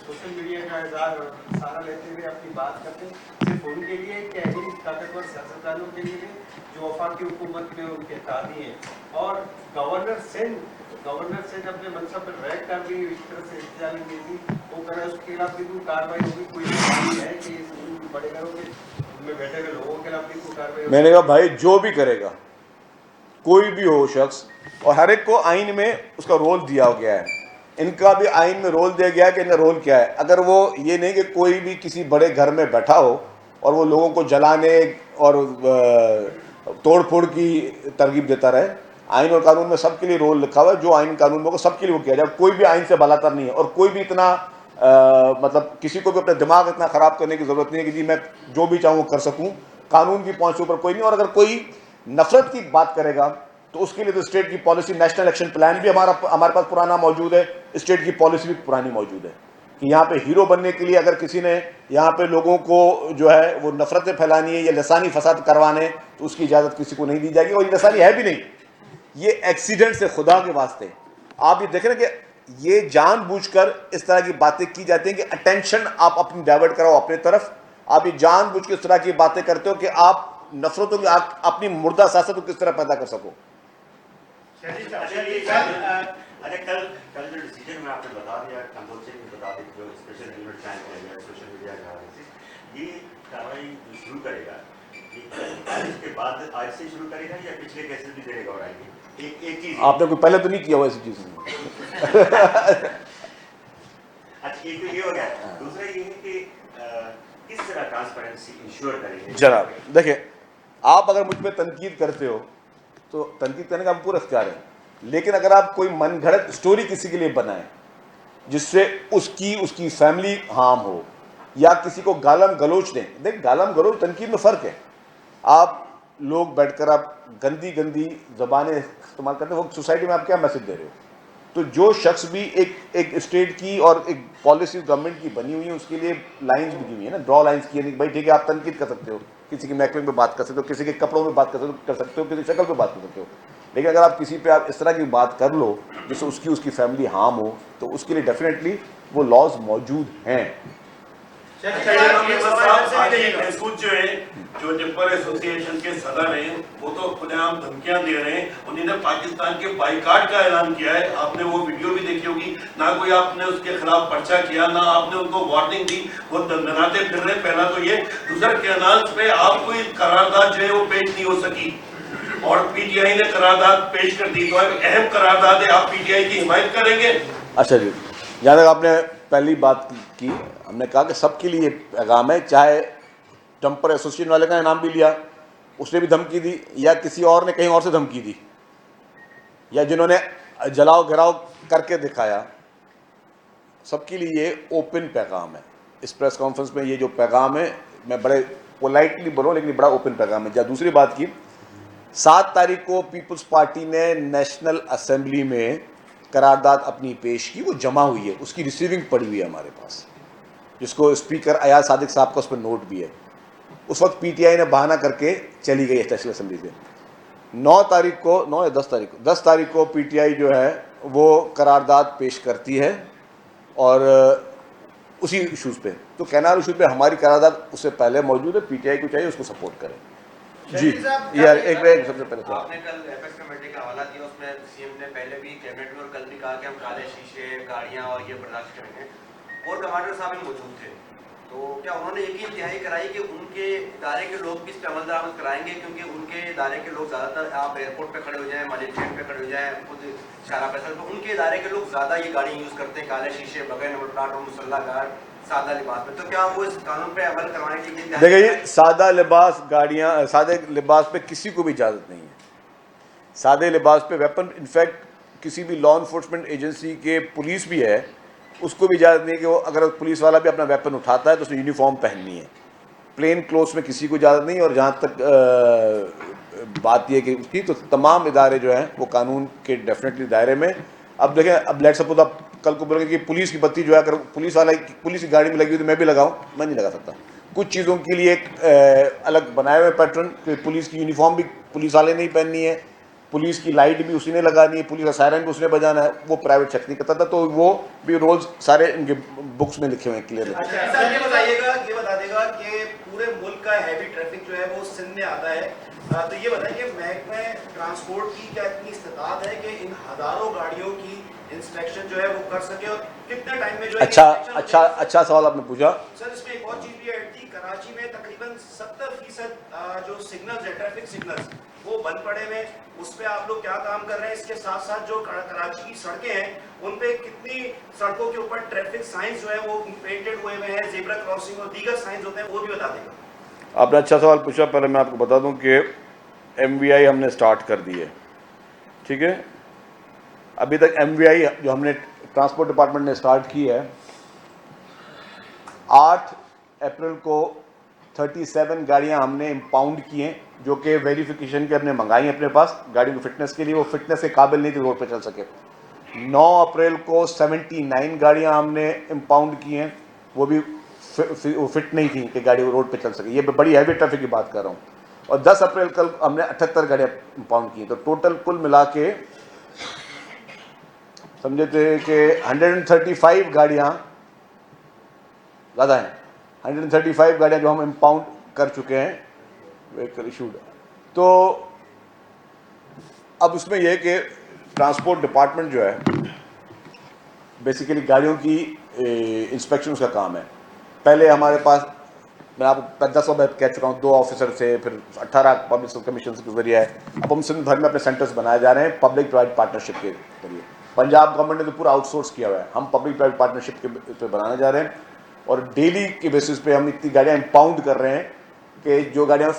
सोशल मीडिया का सहारा लेते हुए अपनी बात करते हैं, सिर्फ उनके लिए, क्या इन ताकतवर सियासतदानों के लिए जो वफाकी हुकूमत में उनके तादी हैं? और गवर्नर सिंध अपने मनसब पर रैक कर भी इस तरह से इंतजामी नीति वो कर रहा है, उसके खिलाफ भी कोई कार्रवाई होगी? कोई है कि बड़े घरों के में बैठे हुए लोगों के खिलाफ भी कोई कार्रवाई? मैंने कहा भाई जो भी करेगा, कोई भी हो शख्स, और हर एक को आइन में उसका रोल दिया गया है, इनका भी आइन में रोल दिया गया है कि इनका रोल क्या है। अगर वो ये नहीं कि कोई भी किसी बड़े घर में बैठा हो और वो लोगों को जलाने और तोड़ फोड़ की तरगीब देता रहे, आइन और कानून में सबके लिए रोल लिखा हुआ है, जो आइन कानून में होगा सबके लिए वो किया जाए। कोई भी आइन से बलातर नहीं है, और कोई भी इतना मतलब किसी को भी अपना दिमाग इतना ख़राब करने की ज़रूरत नहीं है कि जी मैं जो भी चाहूँ कर सकूँ। कानून की पहुँच से ऊपर कोई नहीं। और अगर कोई नफरत की बात करेगा तो उसके लिए तो स्टेट की पॉलिसी, नेशनल एक्शन प्लान भी हमारे पास पुराना मौजूद है, स्टेट की पॉलिसी भी पुरानी मौजूद है कि यहाँ पे हीरो बनने के लिए अगर किसी ने यहाँ पे लोगों को जो है वो नफरतें फैलानी है या लसानी फसाद करवाने, तो उसकी इजाज़त किसी को नहीं दी जाएगी। और ये लसानी है भी नहीं, ये एक्सीडेंट से, खुदा के वास्ते। आप ये देख रहे हैं कि ये जानबूझकर इस तरह की बातें की जाती हैं कि अटेंशन आप अपनी डाइवर्ट कराओ अपने तरफ। आप ये जानबूझ के इस तरह की बातें करते हो कि आप नफरतों की अपनी मुर्दा सियासत को किस तरह पैदा कर सको। कल जो डिसीजन में आपने बता दिया, कंपल्सरी में बता दी, जो स्पेशल यूनिट प्लान करेगा सोशल मीडिया के हवाले से, ये कार्रवाई जो शुरू करेगा, इसके बाद आज से शुरू करेगा या पिछले केसेस भी करेगा? और आएंगे एक चीज आपने कोई पहले तो नहीं किया हुआ ऐसी चीज। अच्छा, एक तो ये हो गया। दूसरा ये है कि किस तरह ट्रांसपेरेंसी इंश्योर करेंगे? जनाब देखिए, आप अगर मुझ पर तनकीद करते हो तो तनकीद करने का आप पूरा इख्तियार है, लेकिन अगर आप कोई मनगढ़ंत स्टोरी किसी के लिए बनाएं जिससे उसकी फैमिली हार्म हो, या किसी को गालम गलोच दें। देख, गालम गलोच तनकीद में फ़र्क है। आप लोग बैठकर आप गंदी ज़बानें इस्तेमाल करते हो, वो सोसाइटी में आप क्या मैसेज दे रहे हो? तो जो शख्स भी एक स्टेट की और एक पॉलिसी गवर्नमेंट की बनी हुई है, उसके लिए लाइंस भी दी हुई है ना, ड्रॉ लाइंस की है। भाई ठीक है, आप तनकीद कर सकते हो, किसी की मैकलिंग पे बात कर सकते हो, किसी के कपड़ों में बात कर सकते हो, किसी शक्ल पे बात कर सकते हो, लेकिन अगर आप किसी पे आप इस तरह की बात कर लो जिससे उसकी फैमिली हार्म हो, तो उसके लिए डेफिनेटली वो लॉज मौजूद हैं। महसूद जो है, जो टिप्पर एसोसिएशन के सदर हैं, वो तो खुलेआम धमकियां दे रहे हैं। उन्होंने पाकिस्तान के बाइकाट का ऐलान किया है। आपने वो वीडियो भी देखी होगी ना, कोई आपने उसके खिलाफ पर्चा किया ना आपने उनको वार्निंग दी, वो दंदनाते फिर रहे। पहला तो ये, दूसरा कैनाल्स पे आप कोई करारदाद जो है वो पेश नहीं हो सकी और पीटीआई ने करारदाद पेश कर दी। तो अहम करारदाद है, आप पीटीआई की हिमायत करेंगे? अच्छा जी, जहाँ तक आपने पहली बात की, हमने कहा कि सबके लिए पैगाम है। चाहे टेम्पर एसोसिएशन वाले का नाम भी लिया, उसने भी धमकी दी, या किसी और ने कहीं और से धमकी दी, या जिन्होंने जलाओ घिराव करके दिखाया, सबके लिए ये ओपन पैगाम है। इस प्रेस कॉन्फ्रेंस में ये जो पैगाम है, मैं बड़े पोलाइटली बोलूँ लेकिन बड़ा ओपन पैगाम है। जहाँ दूसरी बात की, 7 तारीख को पीपल्स पार्टी ने नेशनल असेंबली में करारदाद अपनी पेश की, वो जमा हुई है, उसकी रिसीविंग पड़ी हुई है हमारे पास, जिसको स्पीकर अयाज सादिक साहब का उस पर नोट भी है। उस वक्त पीटीआई ने बहाना करके चली गई नेशनल असेंबली से। 9 तारीख को, 9 या 10 तारीख को पीटीआई जो है वो करारदाद पेश करती है, और उसी इशूज़ पे, तो कैनाल इशू पे हमारी करारदाद उससे पहले मौजूद है। पीटीआई को चाहिए उसको सपोर्ट करें। जी यार, एक सबसे पहले तो आपने कल एपेक्स कमेटी का हवाला दिया, उसमें सीएम ने पहले भी कैबिनेट में और कल भी कहा कि हम काले शीशे, गाड़ियां और ये बर्दाश्त करेंगे। और कमांडर साहब मौजूद थे, तो क्या उन्होंने एक ही इंतहाई कराई कि उनके इदारे के लोग भी इस पर अमल दरामद कराएंगे? क्योंकि उनके इदारे के लोग ज़्यादातर, आप एयरपोर्ट पे खड़े हो जाएं, मलेशिया पे खड़े हो जाएं, खुद शारा फैसल, तो उनके इदारे के लोग ज़्यादा ये गाड़ी यूज़ करते हैं, काले शीशे, बगैर नंबर प्लेट और मुसल्ला गार्ड, सादा लिबास में। तो क्या वो इस कानून पे अमल करवाने के लिए? देखिए, सादा लिबास, गाड़ियाँ, सादे लिबास पे किसी को भी इजाज़त नहीं है। सादे लिबास पे वेपन, इनफैक्ट किसी भी लॉ इन्फोर्समेंट एजेंसी के पुलिस भी है, उसको भी इजाज़त नहीं है कि वो, अगर पुलिस वाला भी अपना वेपन उठाता है तो उसने यूनिफॉर्म पहननी है। प्लेन क्लोथ्स में किसी को इजाज़त नहीं है। और जहाँ तक बात यह कि उसकी, तो तमाम इदारे जो हैं वो कानून के डेफिनेटली दायरे में। अब देखें, अब लेट्स सपोज आप कल को बोलेंगे कि पुलिस की बत्ती जो है अगर पुलिस की गाड़ी में लगी हुई तो मैं भी लगाऊं, मैं नहीं लगा सकता। कुछ चीज़ों के लिए एक अलग बनाए हुए पैटर्न कि पुलिस की यूनिफॉर्म भी पुलिस वाले नहीं पहननी है, पुलिस की लाइट भी उसी ने लगानी है, पुलिस का सायरन भी उसने बजाना है, वो प्राइवेट शख्स नहीं करता था। तो वो भी रोल्स सारे इनके बुक्स में लिखे हुए हैं क्लियर। अच्छा सर, ये बता देगा कि पूरे मुल्क का हैवी ट्रैफिक जो है वो सिंध में आता है, तो ये बताइए महकमे ट्रांसपोर्ट की क्या इतनी इस्तेताद है कि इन हजारों गाड़ियों की इंस्पेक्शन जो है वो कर सके और कितने टाइम में जो है अच्छा सवाल आपने पूछा सर। इसमें एक और चीज भी ऐड थी, कराची में तकरीबन 70% जो सिग्नल्स है, ट्रैफिक सिग्नल्स, वो बंद पड़े हुए, उस पे आप लोग क्या काम कर रहे हैं? इसके साथ साथ जो कराची की सड़कें हैं उन पे कितनी सड़कों के ऊपर ट्रैफिक साइंस जो है वो पेंटेड हुए हैं, ज़ेब्रा क्रॉसिंग और दीगर साइंस होते हैं, वो भी बता देगा। आपने अच्छा सवाल पूछा। पहले मैं आपको बता दूं कि MVI हमने स्टार्ट कर दी है, ठीक है। अभी तक MVI जो हमने ट्रांसपोर्ट डिपार्टमेंट ने स्टार्ट की है, 8 अप्रैल को 37 गाड़ियां हमने इम्पाउंड की हैं, जो कि वेरिफिकेशन के हमने मंगाई हैं अपने पास गाड़ी की फिटनेस के लिए, वो फिटनेस के काबिल नहीं थी रोड पे चल सके। 9 अप्रैल को 79 गाड़ियां हमने इम्पाउंड की हैं, वो भी वो फिट नहीं थी कि गाड़ी रोड पे चल सके। ये बड़ी हैवी ट्रैफिक की बात कर रहा हूँ। और 10 अप्रैल कल हमने 78 गाड़ियाँ इम्पाउंड की। तो टोटल कुल मिला के समझे थे कि 135 गाड़ियाँ ज़्यादा हैं, 135 गाड़ियाँ जो हम इम्पाउंड कर चुके हैं व्हीकल इशूड। तो अब उसमें यह कि ट्रांसपोर्ट डिपार्टमेंट जो है बेसिकली गाड़ियों की इंस्पेक्शन का काम है। पहले हमारे पास, मैं आपको 10 बार कह चुका हूँ, 2 ऑफिसर थे, फिर 18 पब्लिक कमीशन के जरिए है। अब हम सिंध भर में अपने सेंटर्स बनाए जा रहे हैं पब्लिक प्राइवेट पार्टनरशिप के जरिए। पंजाब गवर्नमेंट ने तो पूरा आउटसोर्स किया हुआ है, हम पब्लिक प्राइवेट पार्टनरशिप के पे बनाने जा रहे हैं। और डेली के बेसिस पे हम इतनी गाड़ियाँ इम्पाउंड कर रहे हैं कि जो गाड़ियाँ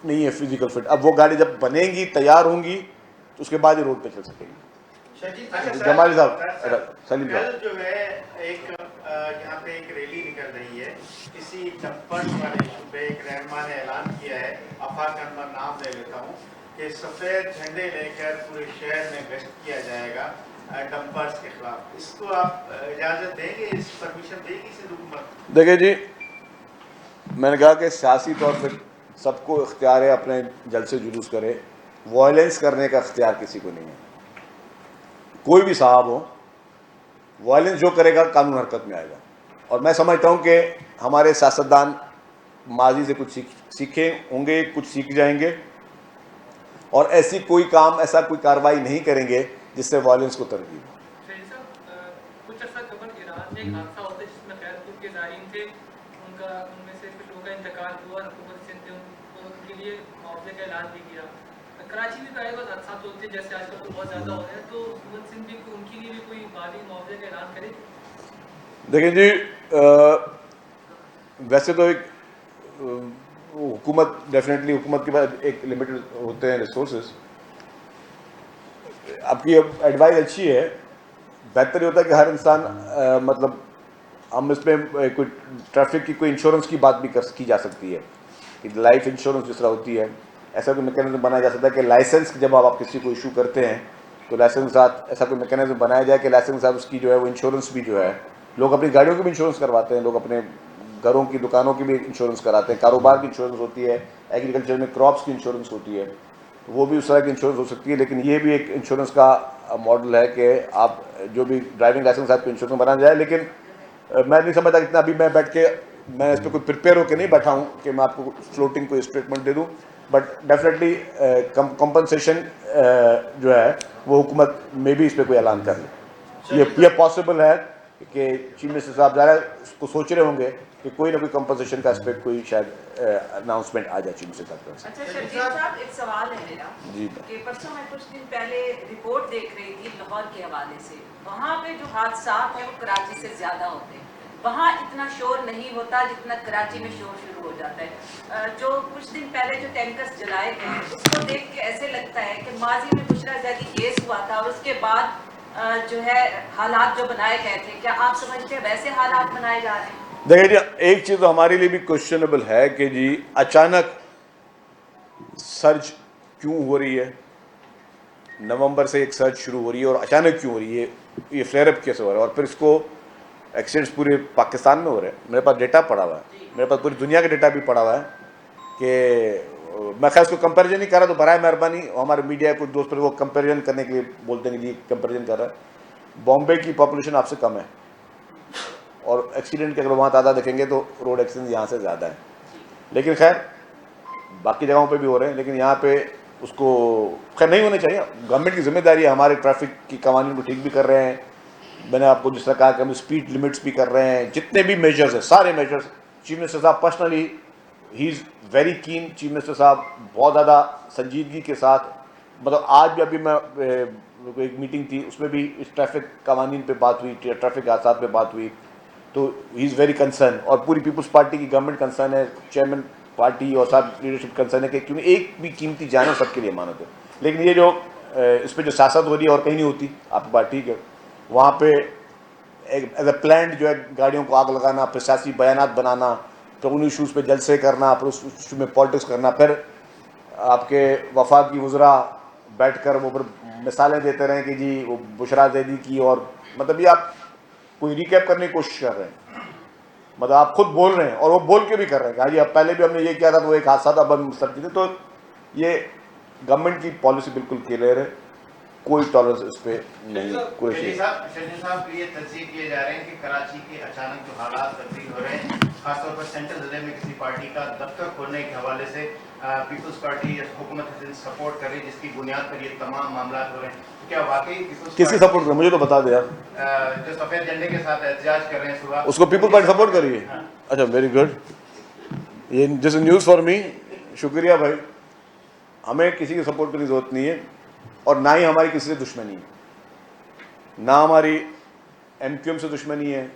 नहीं है फिजिकल फिट, अब वो गाड़ी जब बनेंगी, तैयार होंगी, तो उसके बाद ही रोड पे चल सकेंगी। जमाली साहब, सलीम साहब, जो है एक यहाँ पे एक रैली निकल रही है किसी डंपर्स वाले इशू पे। एक रहनुमा ने ऐलान किया है, आफाक का नाम ले लेता हूँ, कि सफ़ेद झंडे लेकर पूरे शहर में गश्त किया जाएगा डंपर्स के खिलाफ। इसको आप इजाज़त देंगे, इस परमिशन देगी सिंध हुकूमत? देखिए जी, मैंने कहा कि सियासी तौर पर सबको इख्तियार है अपने जलसे जुलूस करे, वायलेंस करने का इख्तियार किसी को नहीं है। कोई भी साहब हो, वायलेंस जो करेगा कानून हरकत में आएगा। और मैं समझता हूँ कि हमारे सियासतदान माजी से कुछ सीखे होंगे, कुछ सीख जाएंगे, और ऐसी कोई काम, ऐसा कोई कार्रवाई नहीं करेंगे जिससे वायलेंस को तरजीह हो। कुछ अर्सा कबल ईरान में एक हादसा होता है जिसमें खैरपुर के ज़ायरीन थे, उनमें से कुछ लोगों का इंतकाल हुआ, हुकूमत सिंध ने उनके लिए मुआवजे का ऐलान भी किया। कराची में प्राय बहुत हादसा होते हैं, जैसे आजकल तो बहुत ज़्यादा हो रहे हैं, तो हुकूमत सिंध भी उनके लिए भी कोई माली मुआवजे का ऐलान करे? देखिए जी, वैसे तो एक हुकूमत, डेफिनेटली हुकूमत के पास एक लिमिटेड होते हैं रिसोर्सेज। आपकी एडवाइस अच्छी है, बेहतर ये होता है कि हर इंसान मतलब हम इसमें कोई ट्रैफिक की कोई इंश्योरेंस की बात भी की जा सकती है कि लाइफ इंश्योरेंस जिस तरह होती है, ऐसा कोई मैकेनिज्म बनाया जा सकता है कि लाइसेंस जब आप किसी को इशू करते हैं तो लाइसेंस के साथ ऐसा कोई मैकेनिज्म बनाया जाए कि लाइसेंस के साथ उसकी जो है वो इंश्योरेंस भी जो है, लोग अपनी गाड़ियों की भी इंश्योरेंस करवाते हैं, लोग अपने घरों की, दुकानों की भी इंश्योरेंस कराते हैं, कारोबार की इंश्योरेंस होती है, एग्रीकल्चर में क्रॉप्स की इंश्योरेंस होती है, तो वो भी उस तरह की इंश्योरेंस हो सकती है। लेकिन ये भी एक इंश्योरेंस का मॉडल है कि आप जो भी ड्राइविंग लाइसेंस आपको इंश्योरेंस बनाना जाए। लेकिन मैं नहीं समझता इतना, अभी मैं बैठ के मैं इस पर कोई प्रिपेयर होकर नहीं बैठा हूँ कि मैं आपको फ्लोटिंग कोई स्टेटमेंट दे दूँ, बट डेफिनेटली कंपनसेशन जो है वो हुकूमत में भी इस पर कोई ऐलान कर ले। ये पॉसिबल है कि चीफ मिनिस्टर साहब ज़रा उसको सोच रहे होंगे कि कोई ना कोई कंपनसेशन का इस पर कोई शायद अनाउंसमेंट आ जाए चीफ मिनिस्टर साहब। अच्छा शर्जील साहब, एक सवाल है मेरा जी कि परसों मैं कुछ दिन पहले रिपोर्ट देख रही थी लाहौर के हवाले से। वहाँ पे जो हादसात है वो कराची से ज़्यादा होते हैं, वहाँ इतना शोर नहीं होता जितना कराची में शोर शुरू हो जाता है। जो कुछ दिन पहले जो टैंकर्स जलाए गए उसको देख के ऐसे लगता है कि माजी में बुशरा ज़ैदी केस हुआ था और उसके बाद जो है हालात जो बनाए गए थे, क्या आप समझते हैं वैसे हालात बनाए जा रहे हैं? देखिए जी, एक चीज़ तो हमारे लिए भी क्वेश्चनेबल है कि जी अचानक सर्ज क्यों हो रही है। नवंबर से एक सर्च शुरू हो रही है और अचानक क्यों हो रही है, ये फ्लेयर अप कैसे हो रहा है, और फिर इसको एक्सीडेंट्स पूरे पाकिस्तान में हो रहे हैं। मेरे पास डेटा पड़ा हुआ है, मेरे पास पूरी दुनिया का डेटा भी पड़ा हुआ है कि मैं खैर इसको कंपैरिजन नहीं कर रहा, तो बराए मेहरबानी हमारे मीडिया कुछ दोस्त वो कंपैरिजन करने के लिए बोलते हैं कि ये कंपैरिजन कर रहा है। बॉम्बे की पॉपुलेशन आपसे कम है और एक्सीडेंट के अगर वहाँ तादाद देखेंगे तो रोड एक्सीडेंट यहाँ से ज़्यादा है, लेकिन खैर बाकी जगहों पे भी हो रहे हैं, लेकिन यहाँ पे उसको खैर नहीं होने चाहिए। गवर्नमेंट की जिम्मेदारी है, हमारे ट्रैफिक की कवानीन को ठीक भी कर रहे हैं। मैंने आपको जिस तरह कहा कि हम स्पीड लिमिट्स भी कर रहे हैं, जितने भी मेजर्स हैं सारे मेजर्स चीफ मिनिस्टर साहब personally he is very keen. Chief minister साहब बहुत ज़्यादा संजीदगी के साथ, मतलब आज भी अभी मैं एक मीटिंग थी उसमें भी इस ट्रैफिक कवानीन पे बात हुई, ट्रैफिक हादसा पे बात हुई, तो ही इज़ वेरी कंसर्न। और पूरी पीपल्स पार्टी की गवर्नमेंट कंसर्न है, चेयरमैन पार्टी और साथ लीडरशिप कंसर्न है कि क्योंकि एक भी कीमती जान सबके लिए मानत है। लेकिन ये जो इस पर जो सियासत हो रही है और कहीं नहीं होती, आपकी बात ठीक है, वहाँ पे एक एज ए प्लान जो है गाड़ियों को आग लगाना, फिर सियासी बयानात बनाना, फिर उन इशूज़ पे जलसे करना, फिर उस इशू में पॉलिटिक्स करना, फिर आपके वफाकी वज़रा बैठकर वो फिर मिसालें देते रहें कि जी वो बुशरा जैदी की, और मतलब ये आप कोई रिकैप करने की कोशिश कर रहे हैं, मतलब आप खुद बोल रहे हैं और वो बोल के भी कर रहे हैं कि हाँ जी अब पहले भी हमने ये किया था तो वो एक हादसा था, अब हम सब चीज़ें। तो ये गवर्नमेंट की पॉलिसी बिल्कुल क्लियर है, कोई टॉलरेंस इस पर नहीं, कोई शजी साहब ये तस्दीक किए जा रहे हैं कि कराची के अचानक जो हालात तब्दील हो रहे हैं, खासतौर पर सेंट्रल जिले में किसी पार्टी का दफ्तर खोलने के हवाले से पीपल्स पार्टी हुकूमत सपोर्ट कर रही है, जिसकी बुनियाद पर ये तमाम मामला हो रहे हैं। तो क्या वाकई किसकी सपोर्ट कर, मुझे तो बता दे यार। जो सफेद झंडे के साथ एहतजाज कर रहे हैं सुबह, उसको पीपल्स पार्टी सपोर्ट कर रही है? अच्छा, वेरी गुड, ये जैसे न्यूज़ फॉर मी, शुक्रिया भाई। हमें किसी की सपोर्ट करने की जरूरत नहीं है और ना ही हमारी किसी से दुश्मनी है, ना हमारी MQM से दुश्मनी है,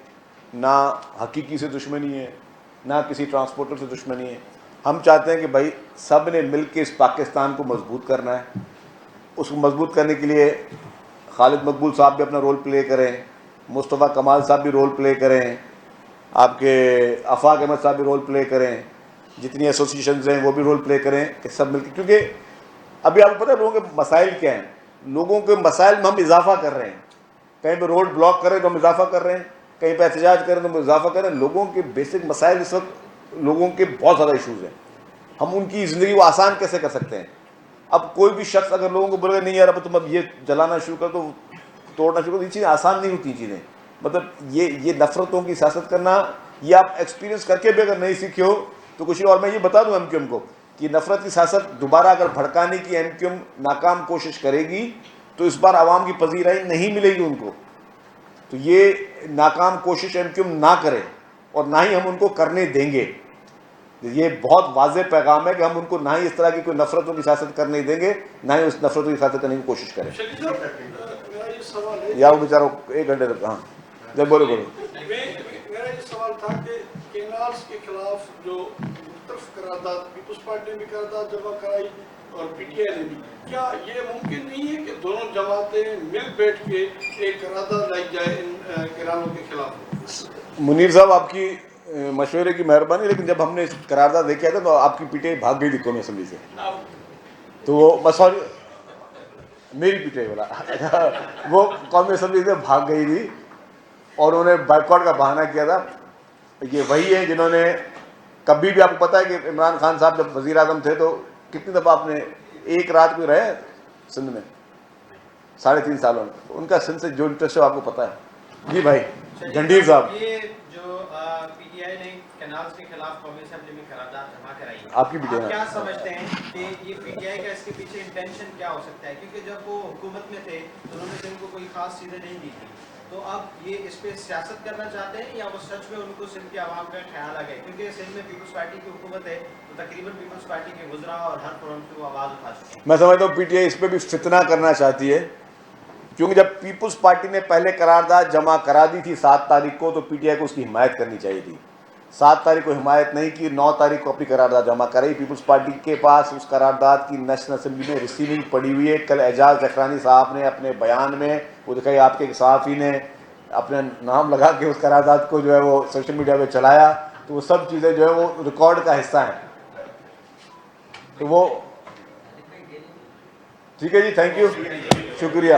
ना हकीकी से दुश्मनी है, ना किसी ट्रांसपोर्टर से दुश्मनी है। हम चाहते हैं कि भाई सब ने मिल के इस पाकिस्तान को मजबूत करना है। उसको मजबूत करने के लिए खालिद मकबूल साहब भी अपना रोल प्ले करें, मुस्तफ़ा कमाल साहब भी रोल प्ले करें, आपके आफाक अहमद साहब भी रोल प्ले करें, जितनी एसोसिएशंस हैं वो भी रोल प्ले करें कि सब मिलकर, क्योंकि अभी आपको पता है लोगों के मसाइल क्या हैं। लोगों के मसाइल में हम इजाफा कर रहे हैं, कहीं पे रोड ब्लॉक करें तो हम इजाफा कर रहे हैं, कहीं पे एहतजाज करें तो हम इजाफा कर रहे हैं। लोगों के बेसिक मसाइल इस वक्त लोगों के बहुत ज़्यादा इशूज़ हैं, हम उनकी ज़िंदगी को आसान कैसे कर सकते हैं। अब कोई भी शख्स अगर लोगों को बोलेगा नहीं यार अब तुम अब ये जलाना शुरू कर, तो तोड़ना शुरू कर, ये चीज़ें आसान नहीं होती चीज़ें। मतलब ये नफ़रतों की सियासत करना, ये आप एक्सपीरियंस करके भी अगर नहीं सीखे हो तो कुछ। और मैं ये बता दूं MQM को कि नफ़रत की सियासत दोबारा अगर भड़काने की MQM नाकाम कोशिश करेगी तो इस बार आवाम की पजीराई नहीं मिलेगी उनको। तो ये नाकाम कोशिश MQM ना करे और ना ही हम उनको करने देंगे। ये बहुत वाज़ेह पैगाम है कि हम उनको ना ही इस तरह की कोई नफ़रतों की सियासत करने देंगे, ना ही उस नफ़रतों की सियासत करने की कोशिश करें। या वो बेचारा 1 घंटे तक, हाँ जब बोलो। मेरा ये सवाल था कि केनाल्स के खिलाफ जो मुख्तलिफ करारदाद पीपल्स पार्टी ने भी करारदाद जमा कराई और PTI ने भी, क्या ये मुमकिन नहीं है कि दोनों जमातें मिल बैठ के एक करारदाद लाई जाए इन केनालों के खिलाफ? मुनीर साहब आपकी मशवरे की मेहरबानी, लेकिन जब हमने करारदाद लेके आया था तो आपकी PTI भाग गई थी कौमी असम्बली से, तो वो बस सॉरी मेरी PTI वाला वो कौमी असम्बली से भाग गई थी और उन्होंने बाइकआउट का बहाना किया था। ये वही है जिन्होंने कभी भी, आपको पता है कि इमरान खान साहब जब वज़ीर आज़म थे तो कितनी दफ़ा आपने एक रात को रहे सिंध में 3.5 सालों में, उनका सिंध से जो इंटरेस्ट है आपको पता है। जी भाई जंडीर साहब, ये जो PTI ने कैनाल्स के खिलाफ कौमी असेंबली में करारदाद जमा कराई है, आपकी PTI आप क्या समझते हैं कि ये PTI का इसके पीछे इंटेंशन क्या हो सकता है? क्योंकि जब वो हुकूमत में थे तो उन्होंने सिंध को कोई खास चीज़ें नहीं दी थी, तो अब ये इस पे सियासत करना चाहते हैं या वो सच में उनको सिंध की आवाम का ख्याल आ गया? क्योंकि सिंध में पीपल्स पार्टी की हुकूमत है तो तकरीबन पीपल्स पार्टी के वज़रा और हर फोरम से वो आवाज़ उठा चुके हैं। मैं समझता हूँ PTI इस पर भी फितना करना चाहती है, क्योंकि जब पीपल्स पार्टी ने पहले करारदाद जमा करा दी थी 7 तारीख को, तो PTI को उसकी हिमायत करनी चाहिए थी। 7 तारीख को हिमायत नहीं की, 9 तारीख को अपनी करारदाद जमा कराई। पीपल्स पार्टी के पास उस करारदाद की नेशनल असेंबली में रिसीविंग पड़ी हुई है। कल एजाज जखरानी साहब ने अपने बयान में वो दिखाई, आपके एक सहाफ़ी ने अपने नाम लगा के उस करारदाद को जो है वो सोशल मीडिया पे चलाया, तो वो सब चीज़ें जो है वो रिकॉर्ड का हिस्सा हैं। तो वो ठीक है जी, थैंक यू, शुक्रिया।